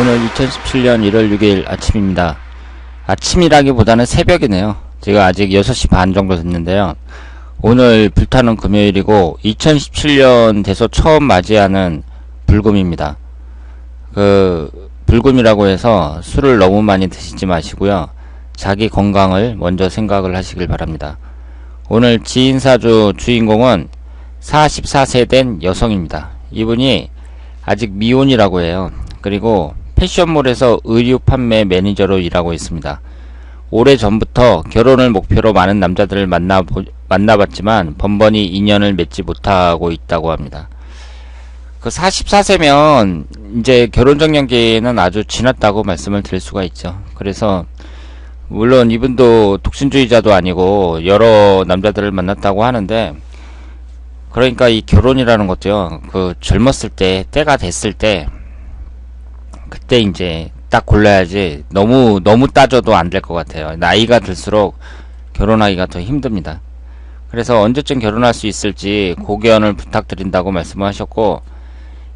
오늘 2017년 1월 6일 아침입니다. 아침이라기보다는 새벽이네요. 제가 아직 6시 반 정도 됐는데요. 오늘 불타는 금요일이고 2017년 돼서 처음 맞이하는 불금입니다. 불금이라고 해서 술을 너무 많이 드시지 마시고요. 자기 건강을 먼저 생각을 하시길 바랍니다. 오늘 지인사주 주인공은 44세 된 여성입니다. 이분이 아직 미혼이라고 해요. 그리고 패션몰에서 의류 판매 매니저로 일하고 있습니다. 오래전부터 결혼을 목표로 많은 남자들을 만나봤지만 번번이 인연을 맺지 못하고 있다고 합니다. 44세면 이제 결혼정년기에는 아주 지났다고 말씀을 드릴 수가 있죠. 그래서 물론 이분도 독신주의자도 아니고 여러 남자들을 만났다고 하는데, 그러니까 이 결혼이라는 것도요, 젊었을 때, 때가 됐을 때, 그때 이제 딱 골라야지 너무 따져도 안 될 것 같아요. 나이가 들수록 결혼하기가 더 힘듭니다. 그래서 언제쯤 결혼할 수 있을지 고견을 부탁드린다고 말씀하셨고,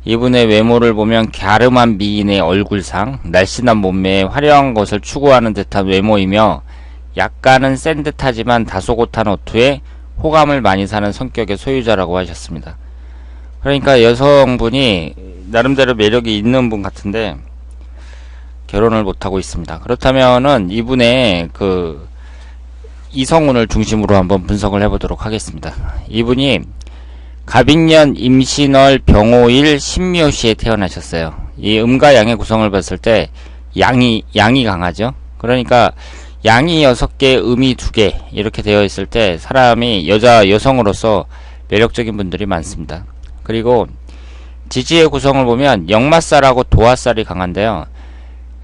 이분의 외모를 보면 갸름한 미인의 얼굴상, 날씬한 몸매에 화려한 것을 추구하는 듯한 외모이며 약간은 센 듯하지만 다소곳한 어투에 호감을 많이 사는 성격의 소유자라고 하셨습니다. 그러니까 여성분이 나름대로 매력이 있는 분 같은데 결혼을 못하고 있습니다. 그렇다면은 이분의 이성운을 중심으로 한번 분석을 해보도록 하겠습니다. 이분이 갑인년 임신월 병오일 신묘시에 태어나셨어요. 이 음과 양의 구성을 봤을 때 양이 강하죠. 그러니까 양이 6개, 음이 2개 이렇게 되어 있을 때 사람이 여성으로서 매력적인 분들이 많습니다. 그리고 지지의 구성을 보면 역마살하고 도화살이 강한데요.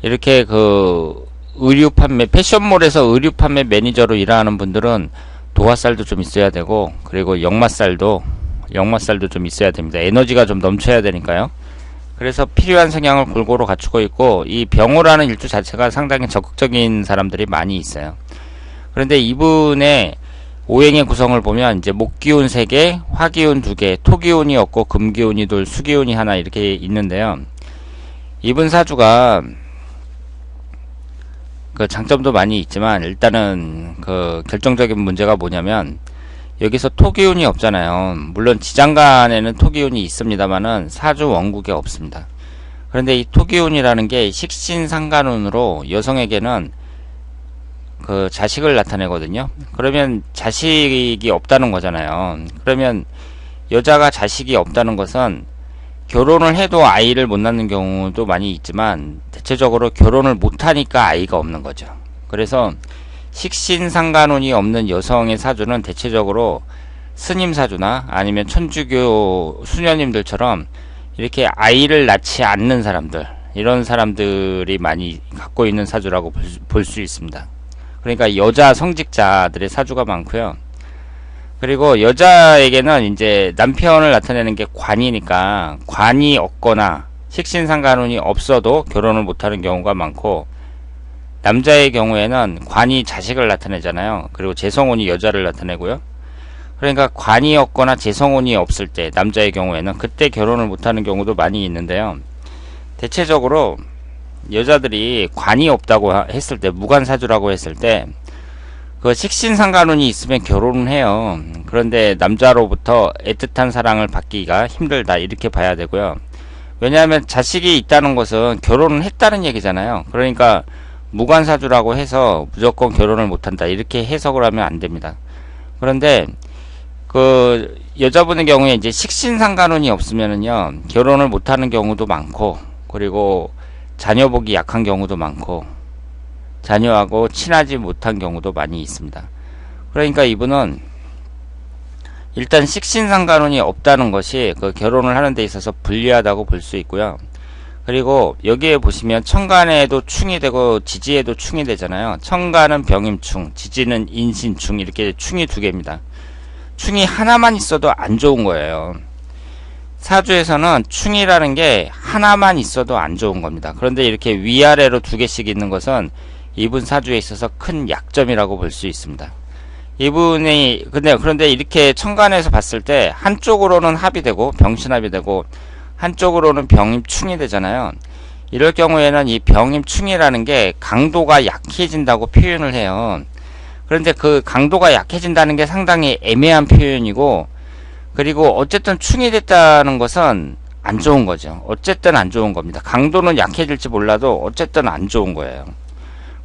이렇게 의류 판매, 패션몰에서 의류 판매 매니저로 일하는 분들은 도화살도 좀 있어야 되고, 그리고 역마살도 좀 있어야 됩니다. 에너지가 좀 넘쳐야 되니까요. 그래서 필요한 성향을 골고루 갖추고 있고, 이 병호라는 일주 자체가 상당히 적극적인 사람들이 많이 있어요. 그런데 이분의 오행의 구성을 보면 이제 목기운 3개, 화기운 2개, 토기운이 없고 금기운이 둘, 수기운이 하나 이렇게 있는데요. 이분 사주가 장점도 많이 있지만 일단은 결정적인 문제가 뭐냐면 여기서 토기운이 없잖아요. 물론 지장간에는 토기운이 있습니다만은 사주 원국에 없습니다. 그런데 이 토기운이라는 게 식신상간운으로 여성에게는 자식을 나타내거든요. 그러면 자식이 없다는 거잖아요. 그러면 여자가 자식이 없다는 것은 결혼을 해도 아이를 못 낳는 경우도 많이 있지만 대체적으로 결혼을 못하니까 아이가 없는 거죠. 그래서 식신상간운이 없는 여성의 사주는 대체적으로 스님 사주나 아니면 천주교 수녀님들처럼 이렇게 아이를 낳지 않는 사람들, 이런 사람들이 많이 갖고 있는 사주라고 볼 수 있습니다. 그러니까 여자 성직자들의 사주가 많고요. 그리고 여자에게는 이제 남편을 나타내는 게 관이니까 관이 없거나 식신상간운이 없어도 결혼을 못하는 경우가 많고, 남자의 경우에는 관이 자식을 나타내잖아요. 그리고 재성운이 여자를 나타내고요. 그러니까 관이 없거나 재성운이 없을 때 남자의 경우에는 그때 결혼을 못하는 경우도 많이 있는데요. 대체적으로 여자들이 관이 없다고 했을 때, 무관사주라고 했을 때 식신상간운이 있으면 결혼을 해요. 그런데 남자로부터 애틋한 사랑을 받기가 힘들다, 이렇게 봐야 되고요. 왜냐하면 자식이 있다는 것은 결혼을 했다는 얘기잖아요. 그러니까 무관사주라고 해서 무조건 결혼을 못한다, 이렇게 해석을 하면 안 됩니다. 그런데 여자분의 경우에 이제 식신상간운이 없으면은요, 결혼을 못하는 경우도 많고, 그리고 자녀복이 약한 경우도 많고, 자녀하고 친하지 못한 경우도 많이 있습니다. 그러니까 이분은 일단 식신상간운이 없다는 것이 결혼을 하는 데 있어서 불리하다고 볼 수 있고요. 그리고 여기에 보시면 천간에도 충이 되고 지지에도 충이 되잖아요. 천간은 병임충, 지지는 인신충, 이렇게 충이 2개입니다. 충이 하나만 있어도 안 좋은 거예요. 사주에서는 충이라는 게 하나만 있어도 안 좋은 겁니다. 그런데 이렇게 위아래로 2개씩 있는 것은 이분 사주에 있어서 큰 약점이라고 볼 수 있습니다. 그런데 이렇게 천간에서 봤을 때 한쪽으로는 합이 되고 병신합이 되고 한쪽으로는 병임충이 되잖아요. 이럴 경우에는 이 병임충이라는 게 강도가 약해진다고 표현을 해요. 그런데 그 강도가 약해진다는 게 상당히 애매한 표현이고, 그리고 어쨌든 충이 됐다는 것은 안 좋은 거죠. 어쨌든 안 좋은 겁니다. 강도는 약해질지 몰라도 어쨌든 안 좋은 거예요.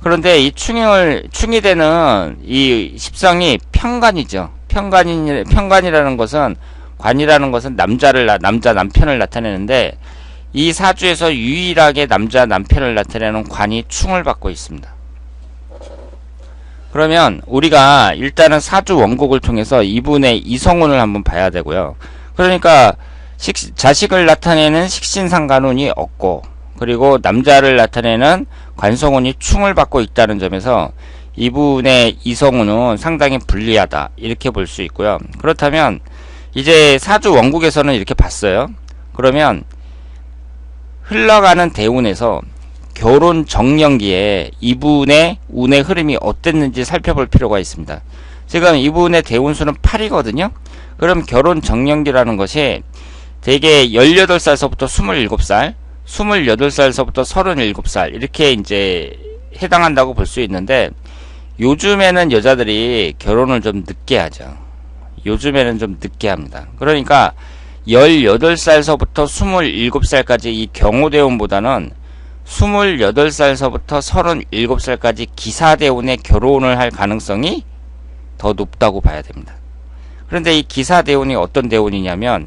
그런데 이 충이 되는 이 십성이 편관이죠. 편관이라는 것은, 관이라는 것은 남자 남편을 나타내는데, 이 사주에서 유일하게 남자 남편을 나타내는 관이 충을 받고 있습니다. 그러면 우리가 일단은 사주 원곡을 통해서 이분의 이성운을 한번 봐야 되고요. 그러니까 자식을 나타내는 식신상간운이 없고, 그리고 남자를 나타내는 관성운이 충을 받고 있다는 점에서 이분의 이성운은 상당히 불리하다, 이렇게 볼 수 있고요. 그렇다면 이제 사주 원국에서는 이렇게 봤어요. 그러면 흘러가는 대운에서 결혼 정년기에 이분의 운의 흐름이 어땠는지 살펴볼 필요가 있습니다. 지금 이분의 대운수는 8이거든요. 그럼 결혼 정년기라는 것이 대개 18살서부터 27살, 28살서부터 37살, 이렇게 이제 해당한다고 볼 수 있는데, 요즘에는 여자들이 결혼을 좀 늦게 하죠. 요즘에는 좀 늦게 합니다. 그러니까 18살서부터 27살까지 이 경호대운보다는 28살서부터 37살까지 기사대운에 결혼을 할 가능성이 더 높다고 봐야 됩니다. 그런데 이 기사대운이 어떤 대운이냐면,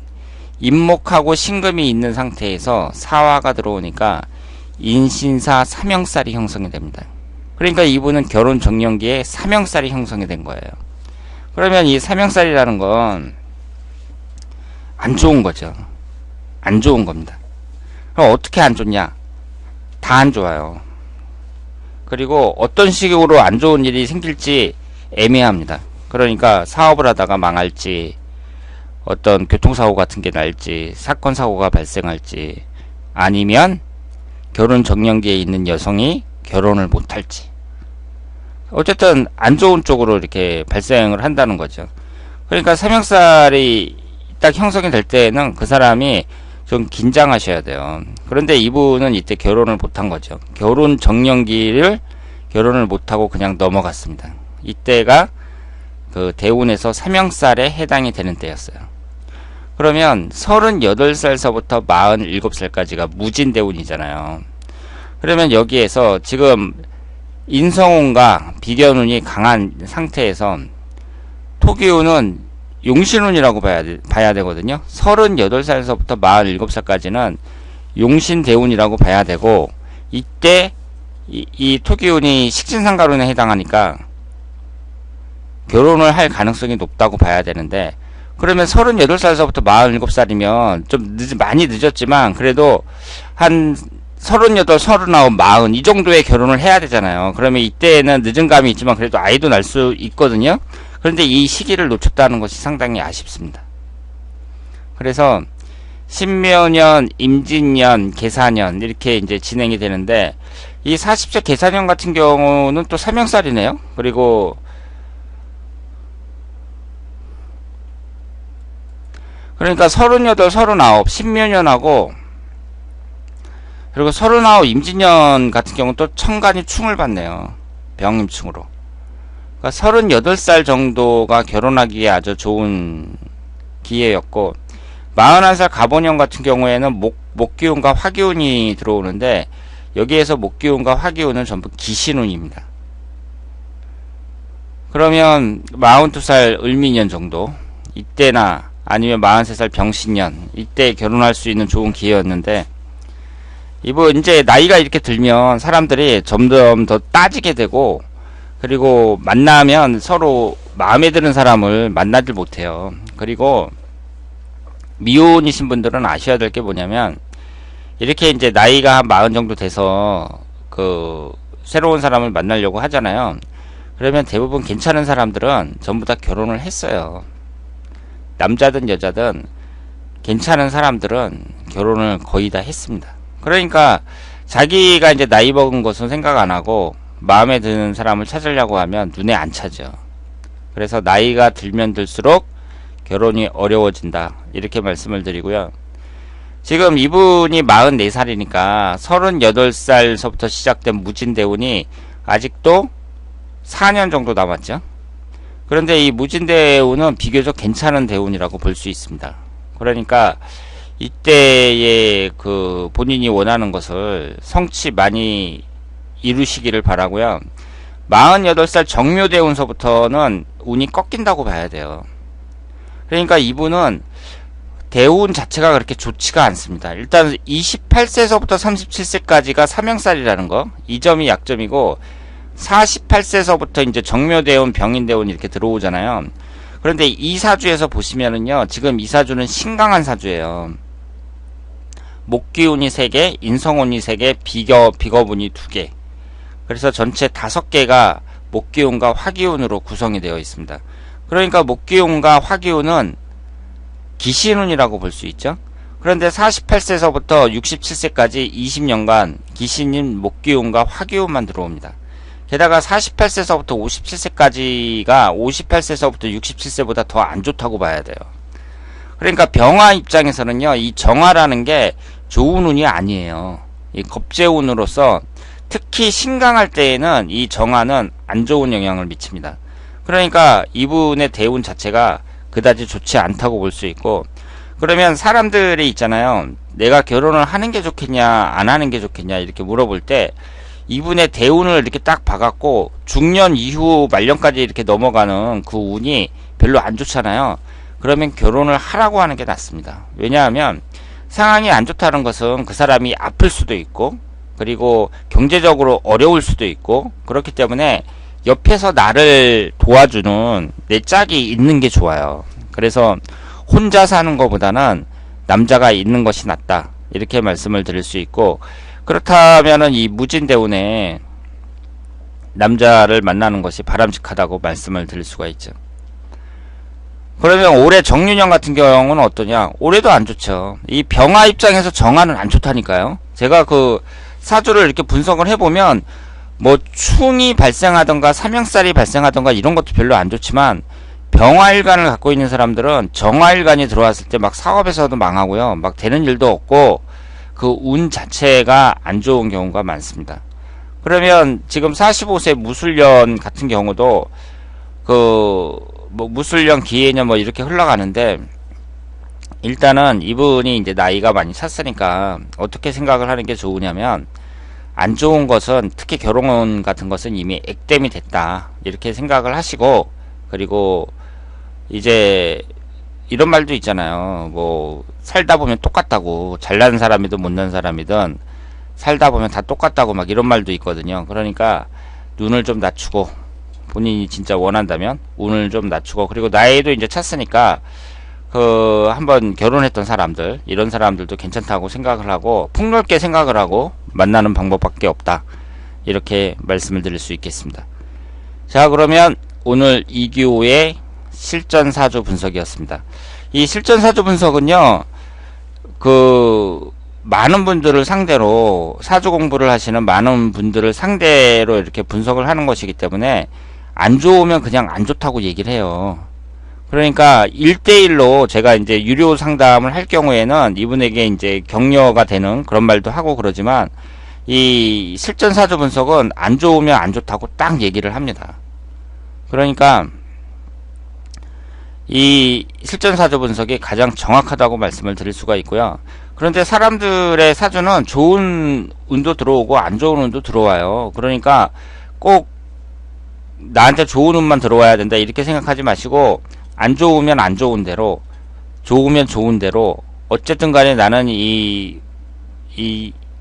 임목하고 신금이 있는 상태에서 사화가 들어오니까 인신사 삼형살이 형성이 됩니다. 그러니까 이분은 결혼 정년기에 삼형살이 형성이 된 거예요. 그러면 이 삼형살이라는 건 안 좋은 거죠. 안 좋은 겁니다. 그럼 어떻게 안 좋냐? 다 안 좋아요. 그리고 어떤 식으로 안 좋은 일이 생길지 애매합니다. 그러니까 사업을 하다가 망할지, 어떤 교통사고 같은 게 날지, 사건 사고가 발생할지, 아니면 결혼 정년기에 있는 여성이 결혼을 못할지, 어쨌든 안 좋은 쪽으로 이렇게 발생을 한다는 거죠. 그러니까 삼형살이 딱 형성이 될 때는 그 사람이 좀 긴장하셔야 돼요. 그런데 이분은 이때 결혼을 못한 거죠. 결혼 정년기를 결혼을 못하고 그냥 넘어갔습니다. 이때가 그 대운에서 삼형살에 해당이 되는 때였어요. 그러면 38살서부터 47살까지가 무진대운이잖아요. 그러면 여기에서 지금 인성운과 비견운이 강한 상태에서 토기운은 용신운이라고 봐야 되거든요. 38살서부터 47살까지는 용신대운이라고 봐야 되고, 이때 이 토기운이 식신상가운에 해당하니까 결혼을 할 가능성이 높다고 봐야 되는데, 그러면 38살서부터 47살이면 좀 많이 늦었지만 그래도 한 38, 39, 40 이 정도의 결혼을 해야 되잖아요. 그러면 이때는 늦은 감이 있지만 그래도 아이도 날 수 있거든요. 그런데 이 시기를 놓쳤다는 것이 상당히 아쉽습니다. 그래서 신묘년, 임진년, 계사년 이렇게 이제 진행이 되는데, 이 40세 계사년 같은 경우는 또 삼형살이네요. 그리고 그러니까 38, 39 신묘년하고, 그리고 39 임진년 같은 경우는 또 천간이 충을 받네요. 병임충으로. 그러니까 38살 정도가 결혼하기에 아주 좋은 기회였고, 41살 갑오년 같은 경우에는 목기운과 화기운이 들어오는데, 여기에서 목기운과 화기운은 전부 기신운입니다. 그러면 42살 을미년 정도, 이때나 아니면 43살 병신년, 이때 결혼할 수 있는 좋은 기회였는데, 이제 나이가 이렇게 들면 사람들이 점점 더 따지게 되고, 그리고 만나면 서로 마음에 드는 사람을 만나질 못해요. 그리고 미혼이신 분들은 아셔야 될 게 뭐냐면, 이렇게 이제 나이가 한 40 정도 돼서 그 새로운 사람을 만나려고 하잖아요. 그러면 대부분 괜찮은 사람들은 전부 다 결혼을 했어요. 남자든 여자든 괜찮은 사람들은 결혼을 거의 다 했습니다. 그러니까 자기가 이제 나이 먹은 것은 생각 안 하고 마음에 드는 사람을 찾으려고 하면 눈에 안 차죠. 그래서 나이가 들면 들수록 결혼이 어려워진다, 이렇게 말씀을 드리고요. 지금 이분이 44살이니까 38살서부터 시작된 무진대운이 아직도 4년 정도 남았죠. 그런데 이 무진대운은 비교적 괜찮은 대운이라고 볼 수 있습니다. 그러니까 이때에 그 본인이 원하는 것을 성취 많이 이루시기를 바라고요. 48살 정묘대운서부터는 운이 꺾인다고 봐야 돼요. 그러니까 이분은 대운 자체가 그렇게 좋지가 않습니다. 일단 28세서부터 37세까지가 삼형살이라는 거, 이 점이 약점이고, 48세서부터 이제 정묘대운, 병인대운 이렇게 들어오잖아요. 그런데 이 사주에서 보시면은요, 지금 이 사주는 신강한 사주예요. 목기운이 3개, 인성운이 3개, 비겁운이 2개. 그래서 전체 5개가 목기운과 화기운으로 구성이 되어 있습니다. 그러니까 목기운과 화기운은 기신운이라고 볼 수 있죠. 그런데 48세서부터 67세까지 20년간 기신인 목기운과 화기운만 들어옵니다. 게다가 48세서부터 57세까지가 58세서부터 67세보다 더 안 좋다고 봐야 돼요. 그러니까 병화 입장에서는요, 이 정화라는 게 좋은 운이 아니에요. 이 겁재운으로서 특히 신강할 때에는 이 정화는 안 좋은 영향을 미칩니다. 그러니까 이분의 대운 자체가 그다지 좋지 않다고 볼 수 있고, 그러면 사람들이 있잖아요. 내가 결혼을 하는 게 좋겠냐 안 하는 게 좋겠냐 이렇게 물어볼 때 이분의 대운을 이렇게 딱 봐갖고 중년 이후 말년까지 이렇게 넘어가는 그 운이 별로 안 좋잖아요. 그러면 결혼을 하라고 하는 게 낫습니다. 왜냐하면 상황이 안 좋다는 것은 그 사람이 아플 수도 있고, 그리고 경제적으로 어려울 수도 있고, 그렇기 때문에 옆에서 나를 도와주는 내 짝이 있는 게 좋아요. 그래서 혼자 사는 것보다는 남자가 있는 것이 낫다, 이렇게 말씀을 드릴 수 있고, 그렇다면은 이 무진대운에 남자를 만나는 것이 바람직하다고 말씀을 드릴 수가 있죠. 그러면 올해 정유년 같은 경우는 어떠냐? 올해도 안 좋죠. 이 병화 입장에서 정화는 안 좋다니까요. 제가 그 사주를 이렇게 분석을 해보면 뭐 충이 발생하던가 삼형살이 발생하던가 이런 것도 별로 안 좋지만, 병화일간을 갖고 있는 사람들은 정화일간이 들어왔을 때 막 사업에서도 망하고요, 막 되는 일도 없고, 그 운 자체가 안 좋은 경우가 많습니다. 그러면 지금 45세 무술년 같은 경우도 그 뭐 무술년 기해년 뭐 이렇게 흘러가는데, 일단은 이분이 이제 나이가 많이 찼으니까 어떻게 생각을 하는 게 좋으냐면, 안 좋은 것은 특히 결혼 같은 것은 이미 액땜이 됐다, 이렇게 생각을 하시고, 그리고 이제 이런 말도 있잖아요. 뭐 살다 보면 똑같다고, 잘난 사람이든 못난 사람이든 살다 보면 다 똑같다고 막 이런 말도 있거든요. 그러니까 눈을 좀 낮추고, 본인이 진짜 원한다면 운을 좀 낮추고, 그리고 나이도 이제 찼으니까 그 한번 결혼했던 사람들, 이런 사람들도 괜찮다고 생각을 하고 폭넓게 생각을 하고 만나는 방법밖에 없다, 이렇게 말씀을 드릴 수 있겠습니다. 자, 그러면 오늘 이규호의 실전사주 분석이었습니다. 이 실전사주 분석은요, 그 많은 분들을 상대로, 사주 공부를 하시는 많은 분들을 상대로 이렇게 분석을 하는 것이기 때문에 안 좋으면 그냥 안 좋다고 얘기를 해요. 그러니까 1대1로 제가 이제 유료 상담을 할 경우에는 이분에게 이제 격려가 되는 그런 말도 하고 그러지만, 이 실전사주 분석은 안 좋으면 안 좋다고 딱 얘기를 합니다. 그러니까 이 실전사주 분석이 가장 정확하다고 말씀을 드릴 수가 있고요. 그런데 사람들의 사주는 좋은 운도 들어오고 안 좋은 운도 들어와요. 그러니까 꼭 나한테 좋은 운만 들어와야 된다, 이렇게 생각하지 마시고, 안 좋으면 안 좋은 대로, 좋으면 좋은 대로, 어쨌든 간에 나는 이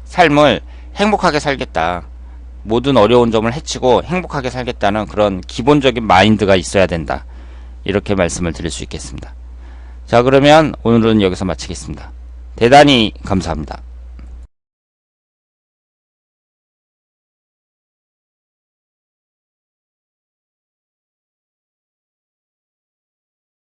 삶을 행복하게 살겠다, 모든 어려운 점을 해치고 행복하게 살겠다는 그런 기본적인 마인드가 있어야 된다, 이렇게 말씀을 드릴 수 있겠습니다. 자, 그러면 오늘은 여기서 마치겠습니다. 대단히 감사합니다.